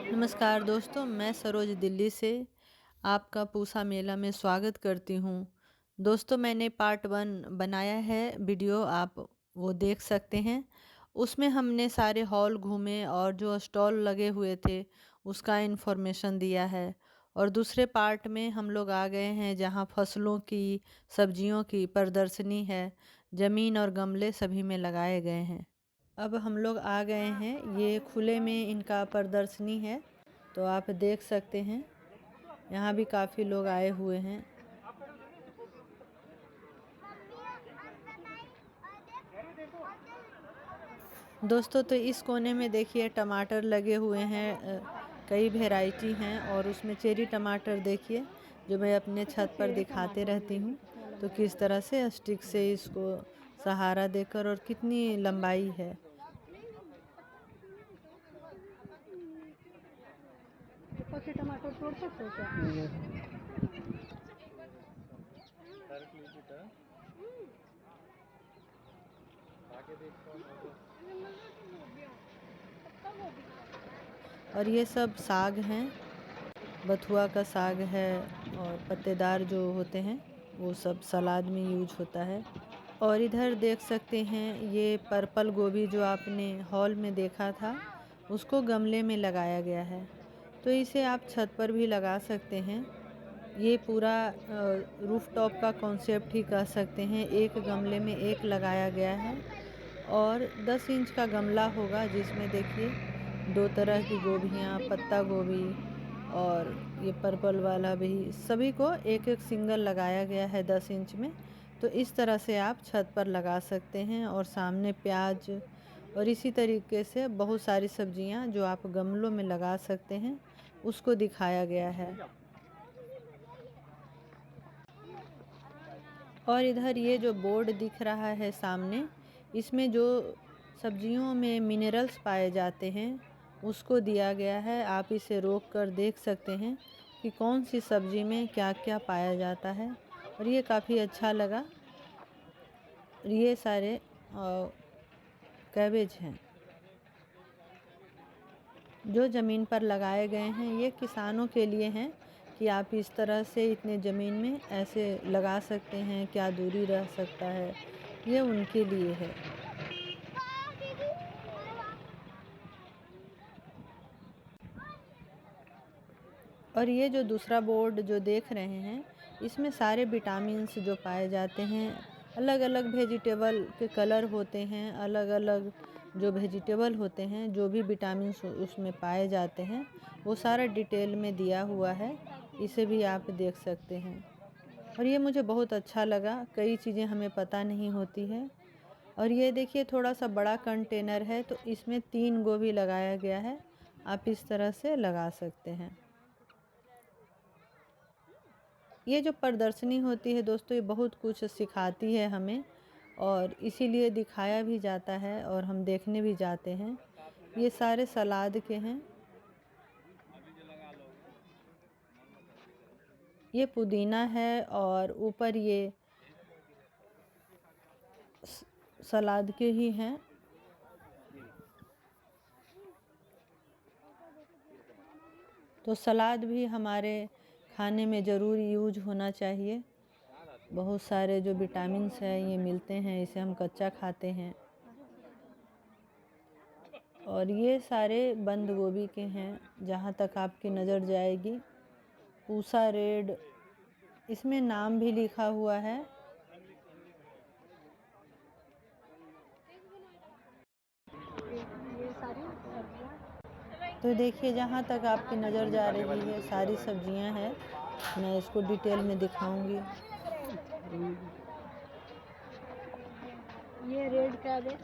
नमस्कार दोस्तों, मैं सरोज दिल्ली से आपका पूसा मेला में स्वागत करती हूँ। दोस्तों, मैंने पार्ट 1 बनाया है वीडियो, आप वो देख सकते हैं। उसमें हमने सारे हॉल घूमे और जो स्टॉल लगे हुए थे उसका इन्फॉर्मेशन दिया है। और दूसरे पार्ट में हम लोग आ गए हैं जहाँ फसलों की, सब्जियों की प्रदर्शनी है। ज़मीन और गमले सभी में लगाए गए हैं। अब हम लोग आ गए हैं, ये खुले में इनका प्रदर्शनी है, तो आप देख सकते हैं। यहाँ भी काफ़ी लोग आए हुए हैं। दोस्तों, तो इस कोने में देखिए टमाटर लगे हुए हैं। कई वैरायटी हैं और उसमें चेरी टमाटर देखिए, जो मैं अपने छत पर दिखाते रहती हूँ। तो किस तरह से स्टिक से इसको सहारा देकर और कितनी लंबाई है। पके टमाटर तोड़ सकते हो क्या? और ये सब साग हैं, बथुआ का साग है और पत्तेदार जो होते हैं वो सब सलाद में यूज होता है। और इधर देख सकते हैं, ये पर्पल गोभी जो आपने हॉल में देखा था उसको गमले में लगाया गया है। तो इसे आप छत पर भी लगा सकते हैं। ये पूरा रूफ टॉप का कॉन्सेप्ट ही कह सकते हैं। एक गमले में एक लगाया गया है और 10 इंच का गमला होगा, जिसमें देखिए 2 तरह की गोभियाँ, पत्ता गोभी और ये पर्पल वाला भी, सभी को एक एक सिंगल लगाया गया है 10 इंच में। तो इस तरह से आप छत पर लगा सकते हैं। और सामने प्याज और इसी तरीके से बहुत सारी सब्जियां जो आप गमलों में लगा सकते हैं उसको दिखाया गया है। और इधर ये जो बोर्ड दिख रहा है सामने, इसमें जो सब्जियों में मिनरल्स पाए जाते हैं उसको दिया गया है। आप इसे रोक कर देख सकते हैं कि कौन सी सब्जी में क्या क्या पाया जाता है। और ये काफ़ी अच्छा लगा। ये सारे कैबेज हैं जो ज़मीन पर लगाए गए हैं। ये किसानों के लिए हैं कि आप इस तरह से इतने ज़मीन में ऐसे लगा सकते हैं, क्या दूरी रह सकता है, ये उनके लिए है। और ये जो दूसरा बोर्ड जो देख रहे हैं, इसमें सारे विटामिन्स जो पाए जाते हैं, अलग अलग वेजिटेबल के कलर होते हैं, अलग अलग जो वेजिटेबल होते हैं, जो भी विटामिन्स उसमें पाए जाते हैं वो सारा डिटेल में दिया हुआ है। इसे भी आप देख सकते हैं। और ये मुझे बहुत अच्छा लगा, कई चीज़ें हमें पता नहीं होती है। और ये देखिए थोड़ा सा बड़ा कंटेनर है, तो इसमें 3 गोभी लगाया गया है। आप इस तरह से लगा सकते हैं। ये जो प्रदर्शनी होती है दोस्तों, ये बहुत कुछ सिखाती है हमें और इसीलिए दिखाया भी जाता है और हम देखने भी जाते हैं। ये सारे सलाद के हैं। ये पुदीना है और ऊपर ये सलाद के ही हैं। तो सलाद भी हमारे खाने में ज़रूर यूज होना चाहिए। बहुत सारे जो विटामिन्स हैं ये मिलते हैं, इसे हम कच्चा खाते हैं। और ये सारे बंद गोभी के हैं, जहाँ तक आपकी नज़र जाएगी। पूसा रेड, इसमें नाम भी लिखा हुआ है। ये सारी सब्जियां तो देखिए, जहाँ तक आपकी नज़र जा रही है सारी सब्जियां हैं। मैं इसको डिटेल में दिखाऊंगी। ये रेड कैबेज,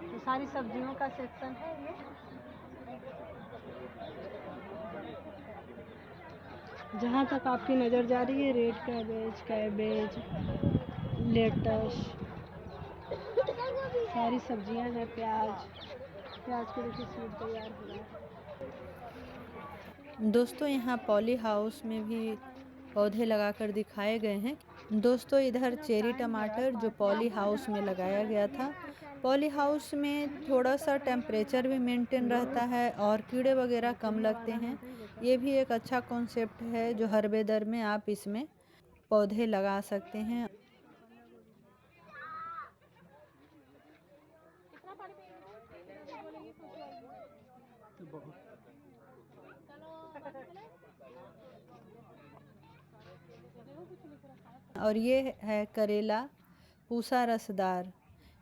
ये सारी सब्जियों का सेक्शन है। ये जहाँ तक आपकी नज़र जा रही है, रेड कैबेज, कैबेज, लेटस, सारी सब्जियां हैं। प्याज, प्याज को देखिए सीड तैयार हो रहा है। दोस्तों, यहाँ पॉली हाउस में भी पौधे लगाकर दिखाए गए हैं। दोस्तों, इधर चेरी टमाटर जो पॉली हाउस में लगाया गया था, पॉली हाउस में थोड़ा-सा टेम्परेचर भी मेंटेन रहता है और कीड़े वगैरह कम लगते हैं। ये भी एक अच्छा कॉन्सेप्ट है जो हर वेदर में आप इसमें पौधे लगा सकते हैं। और ये है करेला पूसा रसदार।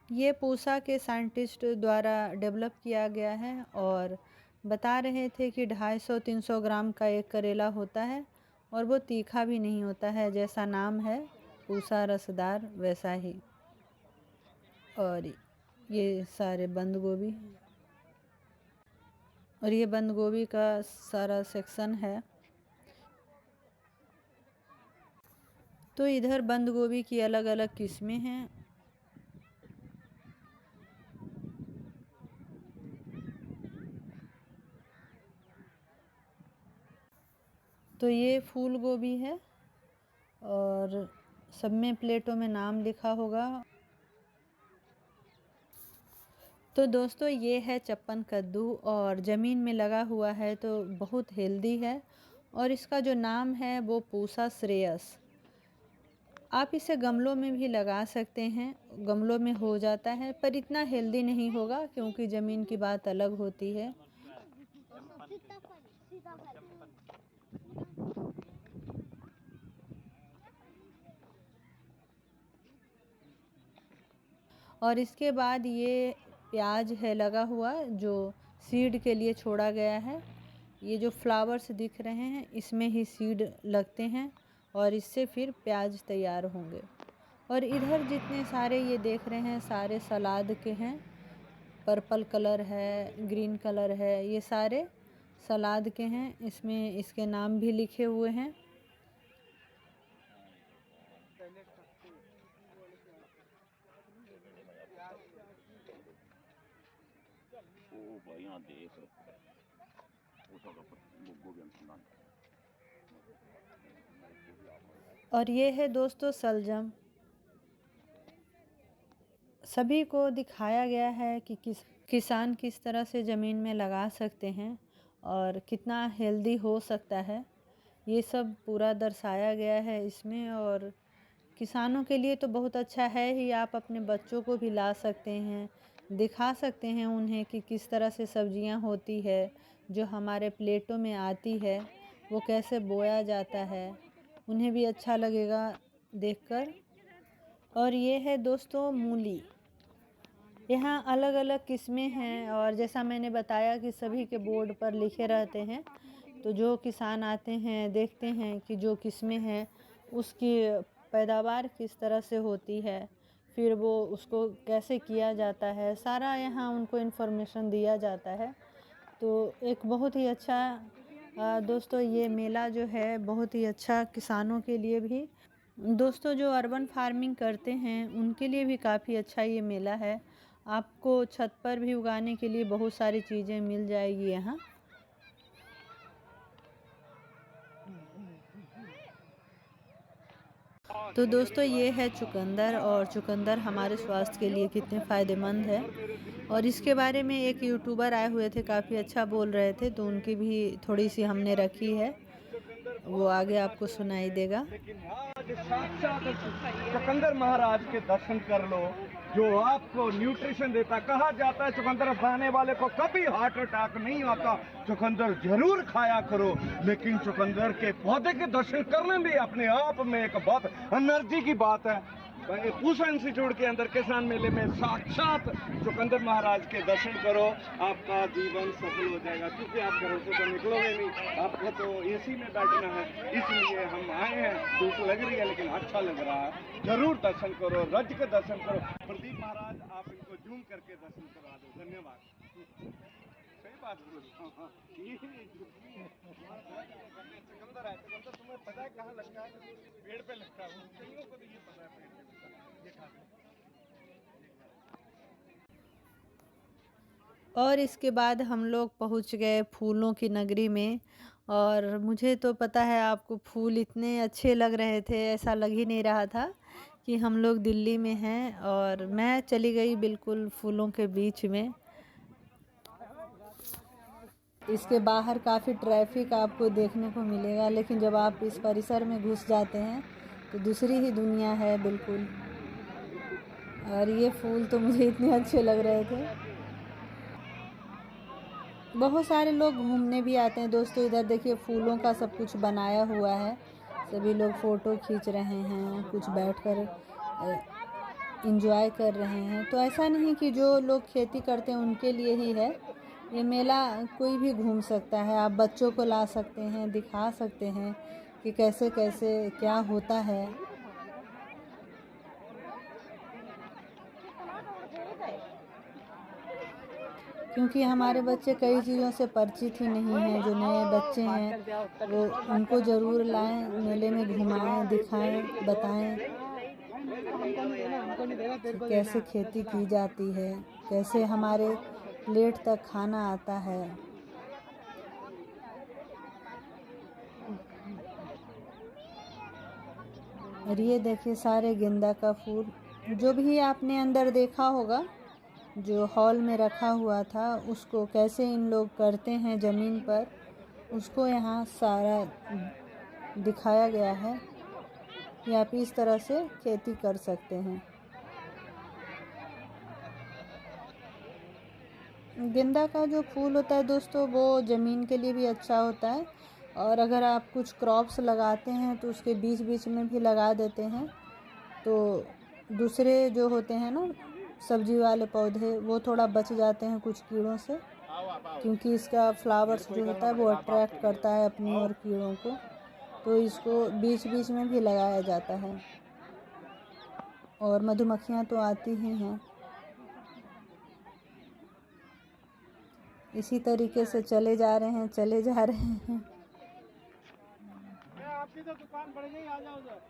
ये पूसा के साइंटिस्ट द्वारा डेवलप किया गया है और बता रहे थे कि 250-300 ग्राम का एक करेला होता है और वो तीखा भी नहीं होता है, जैसा नाम है पूसा रसदार वैसा ही। और ये सारे बंद गोभी, और ये बंद गोभी का सारा सेक्शन है। तो इधर बंद गोभी की अलग अलग किस्में हैं। तो ये फूल गोभी है और सब में प्लेटों में नाम लिखा होगा। तो दोस्तों ये है चप्पन कद्दू और ज़मीन में लगा हुआ है तो बहुत हेल्दी है और इसका जो नाम है वो पूसा श्रेयस। आप इसे गमलों में भी लगा सकते हैं, गमलों में हो जाता है पर इतना हेल्दी नहीं होगा क्योंकि ज़मीन की बात अलग होती है। और इसके बाद ये प्याज है लगा हुआ जो सीड के लिए छोड़ा गया है। ये जो फ्लावर्स दिख रहे हैं इसमें ही सीड लगते हैं और इससे फिर प्याज तैयार होंगे। और इधर जितने सारे ये देख रहे हैं सारे सलाद के हैं। पर्पल कलर है, ग्रीन कलर है, ये सारे सलाद के हैं। इसमें इसके नाम भी लिखे हुए हैं। और ये है दोस्तों सलजम। सभी को दिखाया गया है कि किसान किस तरह से ज़मीन में लगा सकते हैं और कितना हेल्दी हो सकता है, ये सब पूरा दर्शाया गया है इसमें। और किसानों के लिए तो बहुत अच्छा है ही, आप अपने बच्चों को भी ला सकते हैं, दिखा सकते हैं उन्हें कि किस तरह से सब्जियां होती है जो हमारे प्लेटों में आती है, वो कैसे बोया जाता है, उन्हें भी अच्छा लगेगा देखकर। और ये है दोस्तों मूली। यहाँ अलग अलग किस्में हैं और जैसा मैंने बताया कि सभी के बोर्ड पर लिखे रहते हैं, तो जो किसान आते हैं देखते हैं कि जो किस्में हैं उसकी पैदावार किस तरह से होती है, फिर वो उसको कैसे किया जाता है, सारा यहाँ उनको इन्फॉर्मेशन दिया जाता है। तो एक बहुत ही अच्छा दोस्तों ये मेला जो है बहुत ही अच्छा किसानों के लिए भी, दोस्तों जो अर्बन फार्मिंग करते हैं उनके लिए भी काफ़ी अच्छा ये मेला है। आपको छत पर भी उगाने के लिए बहुत सारी चीज़ें मिल जाएगी यहाँ। तो दोस्तों ये है चुकंदर, और चुकंदर हमारे स्वास्थ्य के लिए कितने फ़ायदेमंद है और इसके बारे में एक यूट्यूबर आए हुए थे, काफ़ी अच्छा बोल रहे थे, तो उनकी भी थोड़ी सी हमने रखी है, वो आगे आपको सुनाई देगा। आज साक्षात चुकंदर महाराज के दर्शन कर लो जो आपको न्यूट्रिशन देता। कहा जाता है चुकंदर खाने वाले को कभी हार्ट अटैक नहीं आता। चुकंदर जरूर खाया करो, लेकिन चुकंदर के पौधे के दर्शन करने भी अपने आप में एक बहुत एनर्जी की बात है। पूसा इंस्टीट्यूट के अंदर किसान मेले में साक्षात चुकंदर महाराज के दर्शन करो, आपका जीवन सफल हो जाएगा। क्योंकि आप घरों से तो निकलोगे नहीं, आपको तो एसी में बैठना है, इसलिए हम आए हैं। धूप लग रही है लेकिन अच्छा लग रहा है। जरूर दर्शन करो, रज के दर्शन करो। प्रदीप महाराज आप इनको जूम करके दर्शन करा दो। धन्यवाद। सही बात बोली। चुकंदर है, चुकंदर तुम्हें पता है कहाँ लगता है? पेड़ पे लगता है। कईयों को तो ये पता है पेड़ पे लगता है। ये खा लो। और इसके बाद हम लोग पहुंच गए फूलों की नगरी में। और मुझे तो पता है आपको फूल इतने अच्छे लग रहे थे, ऐसा लग ही नहीं रहा था कि हम लोग दिल्ली में हैं और मैं चली गई बिल्कुल फूलों के बीच में। इसके बाहर काफ़ी ट्रैफिक आपको देखने को मिलेगा, लेकिन जब आप इस परिसर में घुस जाते हैं तो दूसरी ही दुनिया है बिल्कुल। और ये फूल तो मुझे इतने अच्छे लग रहे थे। बहुत सारे लोग घूमने भी आते हैं दोस्तों। इधर देखिए फूलों का सब कुछ बनाया हुआ है, सभी लोग फ़ोटो खींच रहे हैं, कुछ बैठकर एंजॉय कर रहे हैं। तो ऐसा नहीं कि जो लोग खेती करते हैं उनके लिए ही है ये मेला, कोई भी घूम सकता है। आप बच्चों को ला सकते हैं, दिखा सकते हैं कि कैसे कैसे क्या होता है। क्योंकि हमारे बच्चे कई चीज़ों से परिचित ही नहीं हैं। जो नए बच्चे हैं वो उनको ज़रूर लाएं, मेले में घुमाएं, दिखाएं, बताएं कि कैसे खेती की जाती है, कैसे हमारे प्लेट तक खाना आता है। और ये देखिए सारे गेंदा का फूल, जो भी आपने अंदर देखा होगा जो हॉल में रखा हुआ था, उसको कैसे इन लोग करते हैं ज़मीन पर, उसको यहाँ सारा दिखाया गया है कि आप इस तरह से खेती कर सकते हैं। गेंदा का जो फूल होता है दोस्तों वो ज़मीन के लिए भी अच्छा होता है, और अगर आप कुछ क्रॉप्स लगाते हैं तो उसके बीच बीच में भी लगा देते हैं तो दूसरे जो होते हैं ना सब्जी वाले पौधे वो थोड़ा बच जाते हैं कुछ कीड़ों से, क्योंकि इसका फ्लावर्स जो होता है वो अट्रैक्ट करता है अपनी और कीड़ों को। तो इसको बीच बीच में भी लगाया जाता है, और मधुमक्खियाँ तो आती ही हैं। इसी तरीके से चले जा रहे हैं। आपकी तो दुकान बढ़ गई, आ जाओ उधर।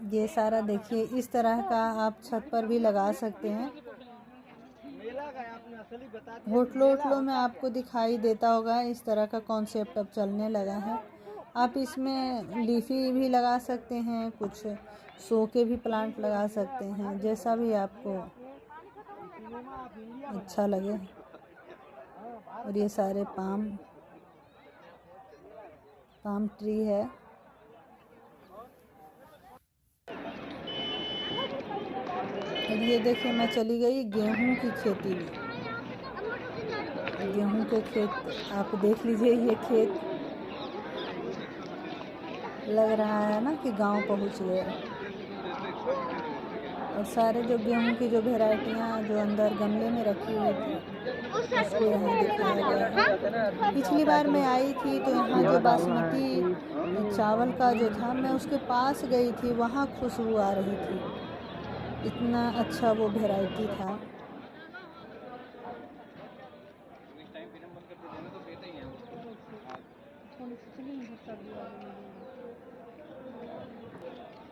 ये सारा देखिए इस तरह का आप छत पर भी लगा सकते हैं। होटलों में आपको दिखाई देता होगा इस तरह का कॉन्सेप्ट अब चलने लगा है। आप इसमें लीफी भी लगा सकते हैं, कुछ शो के भी प्लांट लगा सकते हैं, जैसा भी आपको अच्छा लगे। और ये सारे पाम ट्री है। और ये देखिए मैं चली गई गेहूं की खेती में। गेहूं के खेत आप देख लीजिए, ये खेत लग रहा है ना कि गांव पहुंच गए। और सारे जो गेहूं की जो वेराइटियां जो अंदर गमले में रखी हुई थी उसको यहाँ दिखाया गया है। पिछली बार मैं आई थी तो यहाँ जो बासमती चावल का जो था मैं उसके पास गई थी, वहाँ खुशबू आ रही थी, इतना अच्छा वो वेराइटी था।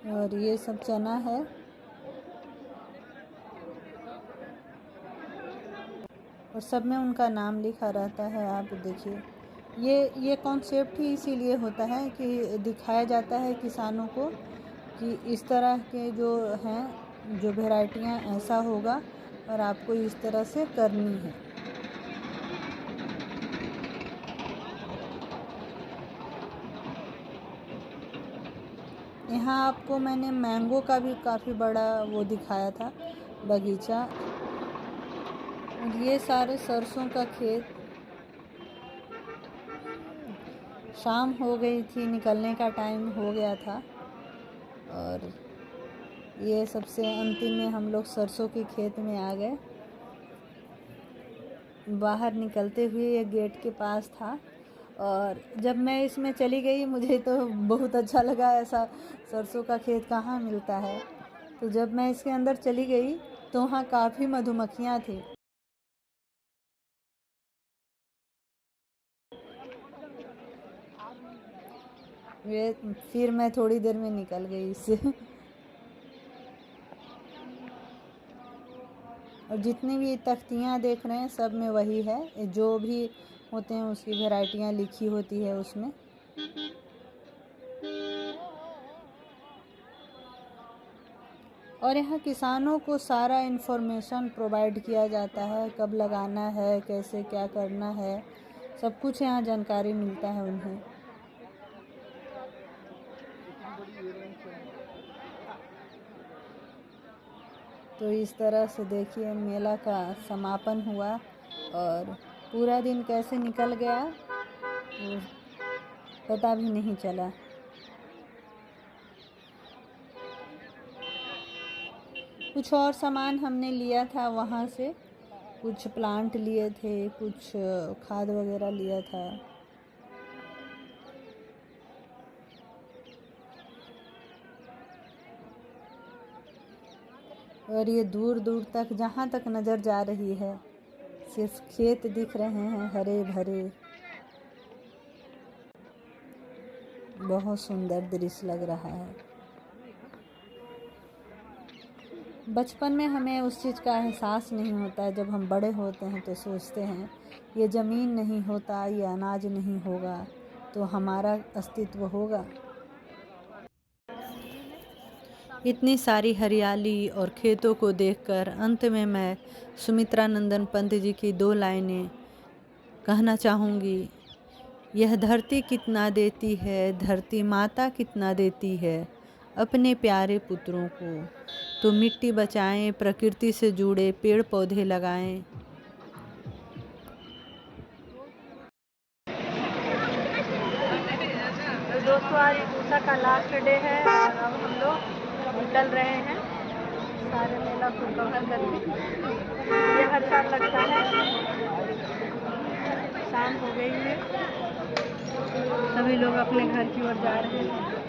और ये सब चना है। और सब में उनका नाम लिखा रहता है। आप देखिए ये कॉन्सेप्ट ही इसीलिए होता है कि दिखाया जाता है किसानों को कि इस तरह के जो हैं जो वेराइटियाँ ऐसा होगा और आपको इस तरह से करनी है। यहाँ आपको मैंने मैंगो का भी काफ़ी बड़ा वो दिखाया था बगीचा। और ये सारे सरसों का खेत। शाम हो गई थी, निकलने का टाइम हो गया था। और ये सबसे अंतिम में हम लोग सरसों के खेत में आ गए। बाहर निकलते हुए ये गेट के पास था, और जब मैं इसमें चली गई मुझे तो बहुत अच्छा लगा। ऐसा सरसों का खेत कहाँ मिलता है। तो जब मैं इसके अंदर चली गई तो वहाँ काफ़ी मधुमक्खियाँ थी। फिर मैं थोड़ी देर में निकल गई इससे। और जितनी भी तख्तियाँ देख रहे हैं सब में वही है, जो भी होते हैं उसकी वैरायटियाँ लिखी होती है उसमें। और यहाँ किसानों को सारा इन्फॉर्मेशन प्रोवाइड किया जाता है, कब लगाना है, कैसे क्या करना है, सब कुछ यहाँ जानकारी मिलता है उन्हें। तो इस तरह से देखिए मेला का समापन हुआ और पूरा दिन कैसे निकल गया वो पता भी नहीं चला। कुछ और सामान हमने लिया था वहाँ से, कुछ प्लांट लिए थे, कुछ खाद वगैरह लिया था। और ये दूर दूर तक जहाँ तक नज़र जा रही है सिर्फ खेत दिख रहे हैं हरे भरे। बहुत सुंदर दृश्य लग रहा है। बचपन में हमें उस चीज़ का एहसास नहीं होता, जब हम बड़े होते हैं तो सोचते हैं ये ज़मीन नहीं होता, ये अनाज नहीं होगा तो हमारा अस्तित्व होगा। इतनी सारी हरियाली और खेतों को देखकर अंत में मैं सुमित्रा नंदन पंत जी की 2 लाइनें कहना चाहूँगी। यह धरती कितना देती है, धरती माता कितना देती है अपने प्यारे पुत्रों को, तो मिट्टी बचाएं, प्रकृति से जुड़े पेड़ पौधे लगाएं। तो दोस्तों आज पूसा का लास्ट डे है और अब हम लोग निकल रहे हैं सारे मेला को कवर करके। ये हर साल लगता है। शाम हो गई है, सभी लोग अपने घर की ओर जा रहे हैं।